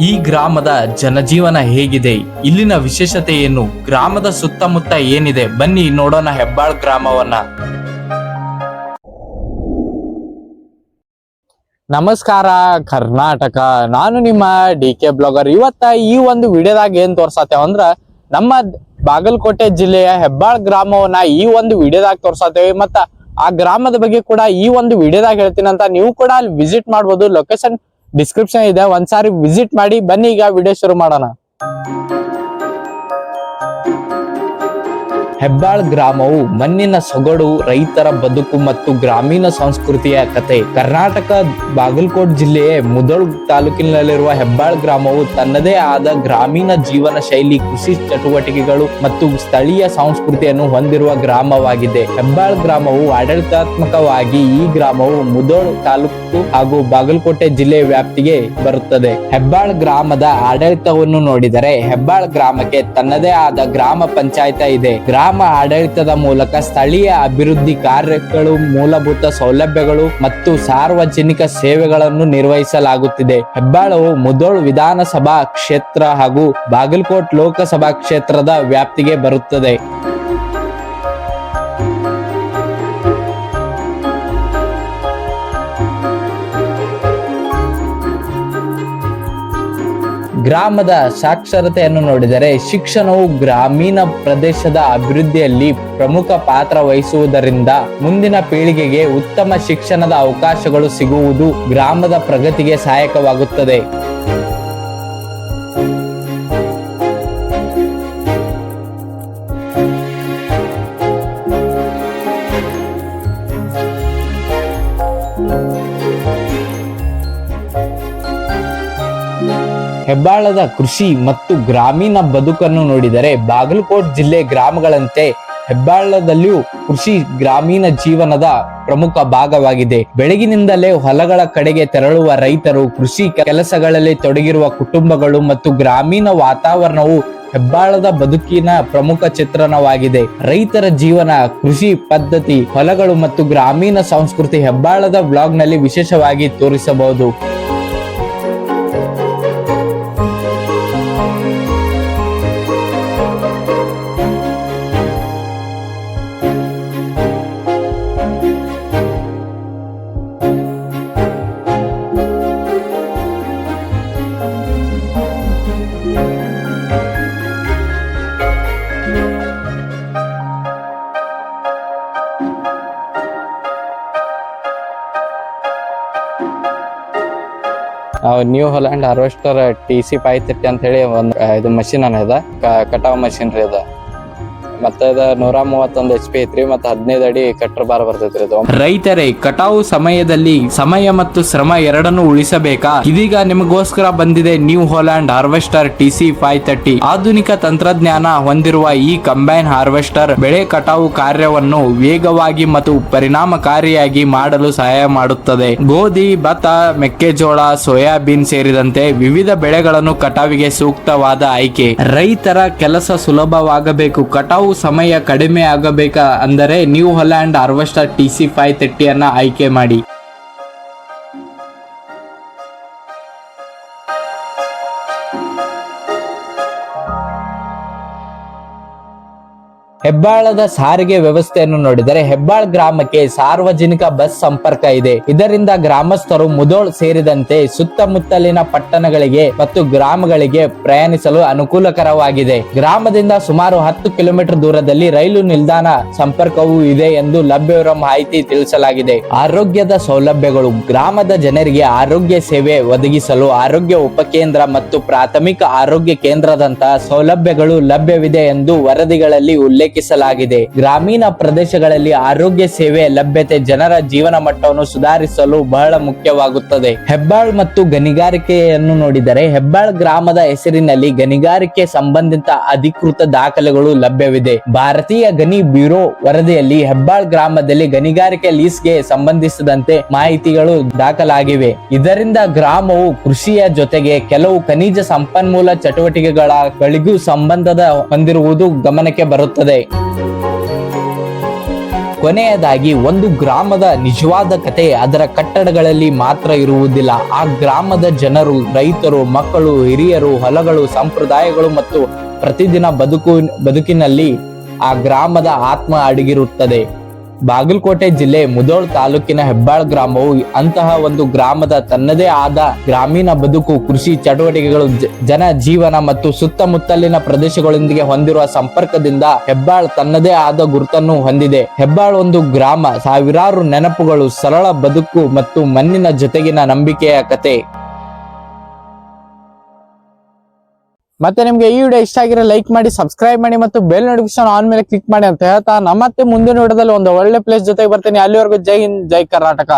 ಈ ಗ್ರಾಮದ ಜನಜೀವನ ಹೇಗಿದೆ, ಇಲ್ಲಿನ ವಿಶೇಷತೆ ಏನು, ಗ್ರಾಮದ ಸುತ್ತಮುತ್ತ ಏನಿದೆ, ಬನ್ನಿ ನೋಡೋಣ ಹೆಬ್ಬಾಳ್ ಗ್ರಾಮವನ್ನ. ನಮಸ್ಕಾರ ಕರ್ನಾಟಕ, ನಾನು ನಿಮ್ಮ ಡಿ.ಕೆ ಬ್ಲಾಗರ್. ಇವತ್ತ ಈ ಒಂದು ವಿಡಿಯೋದಾಗ ಏನ್ ತೋರ್ಸಾತೇವ ಅಂದ್ರ ನಮ್ಮ ಬಾಗಲಕೋಟೆ ಜಿಲ್ಲೆಯ ಹೆಬ್ಬಾಳ್ ಗ್ರಾಮವನ್ನ ಈ ಒಂದು ವಿಡಿಯೋದಾಗ ತೋರ್ಸಾತೇವೆ. ಮತ್ತ ಆ ಗ್ರಾಮದ ಬಗ್ಗೆ ಕೂಡ ಈ ಒಂದು ವಿಡಿಯೋದಾಗ ಹೇಳ್ತೀನಿ ಅಂತ ನೀವು ಕೂಡ ಅಲ್ಲಿ ವಿಸಿಟ್ ಮಾಡ್ಬೋದು. ಲೊಕೇಶನ್ ಡಿಸ್ಕ್ರಿಪ್ಷನ್ ಇದೆ, ಒಂದ್ಸಾರಿ ವಿಸಿಟ್ ಮಾಡಿ. ಬನ್ನಿ ಈಗ ವಿಡಿಯೋ ಶುರು ಮಾಡೋಣ. ಹೆಬ್ಬಾಳ್ ಗ್ರಾಮವು ಮಣ್ಣಿನ ಸೊಗಡು, ರೈತರ ಬದುಕು ಮತ್ತು ಗ್ರಾಮೀಣ ಸಂಸ್ಕೃತಿಯ ಕತೆ. ಕರ್ನಾಟಕ ಬಾಗಲಕೋಟೆ ಜಿಲ್ಲೆಯ ಮುಧೋಳ್ ತಾಲೂಕಿನಲ್ಲಿರುವ ಹೆಬ್ಬಾಳ್ ಗ್ರಾಮವು ತನ್ನದೇ ಆದ ಗ್ರಾಮೀಣ ಜೀವನ ಶೈಲಿ, ಕೃಷಿ ಚಟುವಟಿಕೆಗಳು ಮತ್ತು ಸ್ಥಳೀಯ ಸಂಸ್ಕೃತಿಯನ್ನು ಹೊಂದಿರುವ ಗ್ರಾಮವಾಗಿದೆ. ಹೆಬ್ಬಾಳ್ ಗ್ರಾಮವು ಆಡಳಿತಾತ್ಮಕವಾಗಿ ಈ ಗ್ರಾಮವು ಮುಧೋಳ್ ತಾಲೂಕು ಹಾಗೂ ಬಾಗಲಕೋಟೆ ಜಿಲ್ಲೆಯ ವ್ಯಾಪ್ತಿಗೆ ಬರುತ್ತದೆ. ಹೆಬ್ಬಾಳ್ ಗ್ರಾಮದ ಆಡಳಿತವನ್ನು ನೋಡಿದರೆ ಹೆಬ್ಬಾಳ್ ಗ್ರಾಮಕ್ಕೆ ತನ್ನದೇ ಆದ ಗ್ರಾಮ ಪಂಚಾಯತ ಇದೆ. ಗ್ರಾಮ ಆಡಳಿತದ ಮೂಲಕ ಸ್ಥಳೀಯ ಅಭಿವೃದ್ಧಿ ಕಾರ್ಯಗಳು, ಮೂಲಭೂತ ಸೌಲಭ್ಯಗಳು ಮತ್ತು ಸಾರ್ವಜನಿಕ ಸೇವೆಗಳನ್ನು ನಿರ್ವಹಿಸಲಾಗುತ್ತಿದೆ. ಹೆಬ್ಬಾಳವು ಮುಧೋಳ್ ವಿಧಾನಸಭಾ ಕ್ಷೇತ್ರ ಹಾಗೂ ಬಾಗಲಕೋಟೆ ಲೋಕಸಭಾ ಕ್ಷೇತ್ರದ ವ್ಯಾಪ್ತಿಗೆ ಬರುತ್ತದೆ. ಗ್ರಾಮದ ಸಾಕ್ಷರತೆಯನ್ನು ನೋಡಿದರೆ ಶಿಕ್ಷಣವು ಗ್ರಾಮೀಣ ಪ್ರದೇಶದ ಅಭಿವೃದ್ಧಿಯಲ್ಲಿ ಪ್ರಮುಖ ಪಾತ್ರ ವಹಿಸುವುದರಿಂದ ಮುಂದಿನ ಪೀಳಿಗೆಗೆ ಉತ್ತಮ ಶಿಕ್ಷಣದ ಅವಕಾಶಗಳು ಸಿಗುವುದು ಗ್ರಾಮದ ಪ್ರಗತಿಗೆ ಸಹಾಯಕವಾಗುತ್ತದೆ. ಹೆಬ್ಬಾಳದ ಕೃಷಿ ಮತ್ತು ಗ್ರಾಮೀಣ ಬದುಕನ್ನು ನೋಡಿದರೆ ಬಾಗಲಕೋಟೆ ಜಿಲ್ಲೆ ಗ್ರಾಮಗಳಂತೆ ಹೆಬ್ಬಾಳದಲ್ಲಿಯೂ ಕೃಷಿ ಗ್ರಾಮೀಣ ಜೀವನದ ಪ್ರಮುಖ ಭಾಗವಾಗಿದೆ. ಬೆಳಗಿನಿಂದಲೇ ಹೊಲಗಳ ಕಡೆಗೆ ತೆರಳುವ ರೈತರು, ಕೃಷಿ ಕೆಲಸಗಳಲ್ಲಿ ತೊಡಗಿರುವ ಕುಟುಂಬಗಳು ಮತ್ತು ಗ್ರಾಮೀಣ ವಾತಾವರಣವು ಹೆಬ್ಬಾಳದ ಬದುಕಿನ ಪ್ರಮುಖ ಚಿತ್ರಣವಾಗಿದೆ. ರೈತರ ಜೀವನ, ಕೃಷಿ ಪದ್ಧತಿ, ಹೊಲಗಳು ಮತ್ತು ಗ್ರಾಮೀಣ ಸಂಸ್ಕೃತಿ ಹೆಬ್ಬಾಳದ ಬ್ಲಾಗ್ ನಲ್ಲಿ ವಿಶೇಷವಾಗಿ ತೋರಿಸಬಹುದು. ನ್ಯೂ ಹಾಲೆಂಡ್ ಹಾರ್ವೆಸ್ಟರ್ TC 530 ಅಂತ ಹೇಳಿ ಒಂದು ಇದು ಮಷಿನ್ ಅದ, ಕಟಾವ್ ಮಷಿನ್ ರೀ ಅದ. ಮತ್ತೆ ಅದ 131 HP ಐತ್ರಿ. ಮತ್ತೆ 15 ಅಡಿ ಕಟ್ಟರ್ ಬಾರ್ ಬರ್ತೈತ್ರಿ ಇದು. ರೈತರೇ, ಕಟಾವು ಸಮಯದಲ್ಲಿ ಸಮಯ ಮತ್ತು ಶ್ರಮ ಎರಡನ್ನು ಉಳಿಸಬೇಕಾ? ಇದೀಗ ನಿಮಗೋಸ್ಕರ ಬಂದಿದೆ ನ್ಯೂ ಹಾಲೆಂಡ್ ಹಾರ್ವೆಸ್ಟರ್ TC 530. ಆಧುನಿಕ ತಂತ್ರಜ್ಞಾನ ಹೊಂದಿರುವ ಈ ಕಂಬೈನ್ ಹಾರ್ವೆಸ್ಟರ್ ಬೆಳೆ ಕಟಾವು ಕಾರ್ಯವನ್ನು ವೇಗವಾಗಿ ಮತ್ತು ಪರಿಣಾಮಕಾರಿಯಾಗಿ ಮಾಡಲು ಸಹಾಯ ಮಾಡುತ್ತದೆ. ಗೋಧಿ, ಭತ್ತ, ಮೆಕ್ಕೆಜೋಳ, ಸೋಯಾಬೀನ್ ಸೇರಿದಂತೆ ವಿವಿಧ ಬೆಳೆಗಳನ್ನು ಕಟಾವಿಗೆ ಸೂಕ್ತವಾದ ಆಯ್ಕೆ. ರೈತರ ಕೆಲಸ ಸುಲಭವಾಗಬೇಕು, ಕಟಾವು ಸಮಯ ಕಡಿಮೆ ಆಗಬೇಕ ಅಂದರೆ ನ್ಯೂ ಹಾಲೆಂಡ್ ಹಾರ್ವೆಸ್ಟರ್ TC 530 ಅನ್ನ ಆಯ್ಕೆ ಮಾಡಿ. ಹೆಬ್ಬಾಳದ ಸಾರಿಗೆ ವ್ಯವಸ್ಥೆಯನ್ನು ನೋಡಿದರೆ ಹೆಬ್ಬಾಳ್ ಗ್ರಾಮಕ್ಕೆ ಸಾರ್ವಜನಿಕ ಬಸ್ ಸಂಪರ್ಕ ಇದೆ. ಇದರಿಂದ ಗ್ರಾಮಸ್ಥರು ಮುಧೋಳ್ ಸೇರಿದಂತೆ ಸುತ್ತಮುತ್ತಲಿನ ಪಟ್ಟಣಗಳಿಗೆ ಮತ್ತು ಗ್ರಾಮಗಳಿಗೆ ಪ್ರಯಾಣಿಸಲು ಅನುಕೂಲಕರವಾಗಿದೆ. ಗ್ರಾಮದಿಂದ ಸುಮಾರು 10 ಕಿಲೋಮೀಟರ್ ದೂರದಲ್ಲಿ ರೈಲು ನಿಲ್ದಾಣ ಸಂಪರ್ಕವೂ ಇದೆ ಎಂದು ಲಭ್ಯವಿರುವ ಮಾಹಿತಿ ತಿಳಿಸಲಾಗಿದೆ. ಆರೋಗ್ಯದ ಸೌಲಭ್ಯಗಳು. ಗ್ರಾಮದ ಜನರಿಗೆ ಆರೋಗ್ಯ ಸೇವೆ ಒದಗಿಸಲು ಆರೋಗ್ಯ ಉಪಕೇಂದ್ರ ಮತ್ತು ಪ್ರಾಥಮಿಕ ಆರೋಗ್ಯ ಕೇಂದ್ರದಂತಹ ಸೌಲಭ್ಯಗಳು ಲಭ್ಯವಿದೆ ಎಂದು ವರದಿಗಳಲ್ಲಿ ಉಲ್ಲೇಖಿಸಲಾಗಿದೆ. ಗ್ರಾಮೀಣ ಪ್ರದೇಶಗಳಲ್ಲಿ ಆರೋಗ್ಯ ಸೇವೆ ಲಭ್ಯತೆ ಜನರ ಜೀವನ ಮಟ್ಟವನ್ನು ಸುಧಾರಿಸಲು ಬಹಳ ಮುಖ್ಯವಾಗುತ್ತದೆ. ಹೆಬ್ಬಾಳ್ ಮತ್ತು ಗಣಿಗಾರಿಕೆಯನ್ನು ನೋಡಿದರೆ ಹೆಬ್ಬಾಳ್ ಗ್ರಾಮದ ಹೆಸರಿನಲ್ಲಿ ಗಣಿಗಾರಿಕೆ ಸಂಬಂಧಿತ ಅಧಿಕೃತ ದಾಖಲೆಗಳು ಲಭ್ಯವಿದೆ. ಭಾರತೀಯ ಗಣಿ ಬ್ಯೂರೋ ವರದಿಯಲ್ಲಿ ಹೆಬ್ಬಾಳ್ ಗ್ರಾಮದಲ್ಲಿ ಗಣಿಗಾರಿಕೆ ಲೀಸ್ಗೆ ಸಂಬಂಧಿಸಿದಂತೆ ಮಾಹಿತಿಗಳು ದಾಖಲಾಗಿವೆ. ಇದರಿಂದ ಗ್ರಾಮವು ಕೃಷಿಯ ಜೊತೆಗೆ ಕೆಲವು ಖನಿಜ ಸಂಪನ್ಮೂಲ ಚಟುವಟಿಕೆಗಳಿಗೂ ಸಂಬಂಧದ ಹೊಂದಿರುವುದು ಗಮನಕ್ಕೆ ಬರುತ್ತದೆ. ಕೊನೆಯದಾಗಿ ಒಂದು ಗ್ರಾಮದ ನಿಜವಾದ ಕತೆ ಅದರ ಕಟ್ಟಡಗಳಲ್ಲಿ ಮಾತ್ರ ಇರುವುದಿಲ್ಲ. ಆ ಗ್ರಾಮದ ಜನರು, ರೈತರು, ಮಕ್ಕಳು, ಹಿರಿಯರು, ಹೊಲಗಳು, ಸಂಪ್ರದಾಯಗಳು ಮತ್ತು ಪ್ರತಿದಿನ ಬದುಕಿನಲ್ಲಿ ಆ ಗ್ರಾಮದ ಆತ್ಮ ಅಡಗಿರುತ್ತದೆ. ಬಾಗಲಕೋಟೆ ಜಿಲ್ಲೆ ಮುಧೋಳ್ ತಾಲೂಕಿನ ಹೆಬ್ಬಾಳ್ ಗ್ರಾಮವು ಅಂತಹ ಒಂದು ಗ್ರಾಮದ ತನ್ನದೇ ಆದ ಗ್ರಾಮೀಣ ಬದುಕು, ಕೃಷಿ ಚಟುವಟಿಕೆಗಳು, ಜನ ಜೀವನ ಮತ್ತು ಸುತ್ತಮುತ್ತಲಿನ ಪ್ರದೇಶಗಳೊಂದಿಗೆ ಹೊಂದಿರುವ ಸಂಪರ್ಕದಿಂದ ಹೆಬ್ಬಾಳ್ ತನ್ನದೇ ಆದ ಗುರುತನ್ನು ಹೊಂದಿದೆ. ಹೆಬ್ಬಾಳ್ ಒಂದು ಗ್ರಾಮ, ಸಾವಿರಾರು ನೆನಪುಗಳು, ಸರಳ ಬದುಕು ಮತ್ತು ಮಣ್ಣಿನ ಜೊತೆಗಿನ ನಂಬಿಕೆಯ ಕತೆ. ಮತ್ತೆ ನಿಮ್ಗೆ ಈ ವಿಡಿಯೋ ಇಷ್ಟ ಆಗಿರೋ ಲೈಕ್ ಮಾಡಿ, ಸಬ್ಸ್ಕ್ರೈಬ್ ಮಾಡಿ ಮತ್ತು ಬೆಲ್ ನೋಟಿಫಿಕೇಶನ್ ಆನ್ ಮೇಲೆ ಕ್ಲಿಕ್ ಮಾಡಿ ಅಂತ ಹೇಳ್ತಾ, ಮತ್ತೆ ಮುಂದಿನ ವಿಡಿಯೋದಲ್ಲಿ ಒಂದು ಒಳ್ಳೆ ಪ್ಲೇಸ್ ಜೊತೆಗೆ ಬರ್ತೀನಿ. ಅಲ್ಲಿವರೆಗೂ ಜೈ ಹಿಂದ್, ಜೈ ಕರ್ನಾಟಕ.